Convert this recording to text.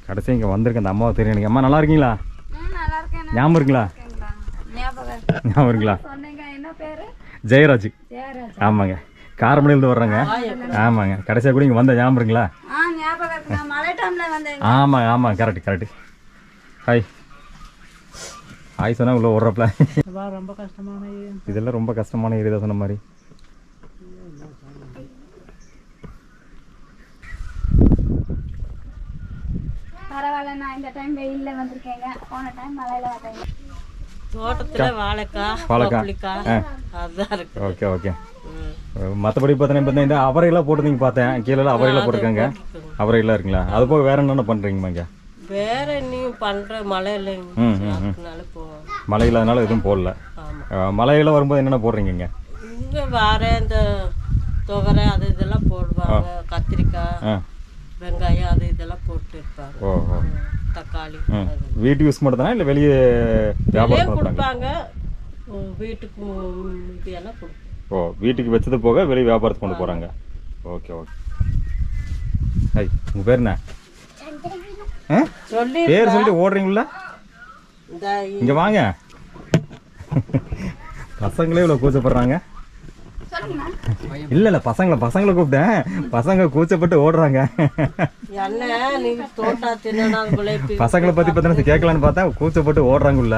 கடைசி இங்கே வந்திருக்கேன். அந்த அம்மாவை தெரியும் எனக்கு. அம்மா நல்லா இருக்கீங்களா? ஞாபகம் இருக்குங்களா? ஞாபகம் இருக்குங்களா? ஜெயராஜ். ஆமாங்க, காரமணிலேருந்து வர்றேங்க. ஆமாங்க, கடைசியாக கூட இங்கே வந்த ஞாபகம் இருக்குங்களா? ஆமாங்க ஆமாம், கரெக்டு. ஹாய் ஹாய் சொன்னால் உள்ள ஓடுறப்பல. ரொம்ப கஷ்டமான இதெல்லாம் ரொம்ப கஷ்டமான ஏரியா சொன்ன மாதிரி. பரவாயில்ல, நான் இந்த டைம் வெயில்ல வந்திருக்கேங்க. போன டைம் மழையில வந்தேங்க. தோட்டத்தில் வாழைக்காய். Okay okay. மற்றபடி பார்த்தீங்கன்னா இந்த அவரையெல்லாம் போட்டுருந்தீங்க பார்த்தேன். கீழே அவரையெல்லாம் போட்டிருக்காங்க. அவரையெல்லாம் இருக்குங்களா? அது போக வேற என்னென்ன பண்ணுறீங்கம்மா இங்கே? வேற இன்னும் பண்ணுற மழை இல்லைங்க. மழை இல்லாதனால எதுவும் போடல. மழையெல்லாம் வரும்போது என்னென்ன போடுறீங்க இங்கே? இங்கே வேற இந்த துவரை அது இதெல்லாம் போடுவாங்க. கத்திரிக்காய், வெங்காயம் அது இதெல்லாம் போட்டு இருப்பாங்க. ஓ, தக்காளி. வீட்டு யூஸ் மட்டும் தானே இல்லை வெளியே வியாபாரம் கொடுப்பாங்க? வீட்டுக்கு இதெல்லாம் கொடுப்போம். ஓ, வீட்டுக்கு வச்சது போக வெளியே வியாபாரத்துக்கு கொண்டு போகிறாங்க. Okay okay. ஐய், உங்கள் பேர் என்ன? பேர் சொல்லிட்டு ஓடுறீங்களா? இங்கே வாங்க. பசங்களே இவ்வளோ கூச்சப்படுறாங்க. இல்ல பசங்களை கூப்பிட்டேன். பசங்க கூச்சப்பட்டு ஓடுறாங்க. பசங்களை பத்தி பார்த்தா கேட்கலான்னு பார்த்தா கூச்சப்பட்டு ஓடுறாங்க உள்ள.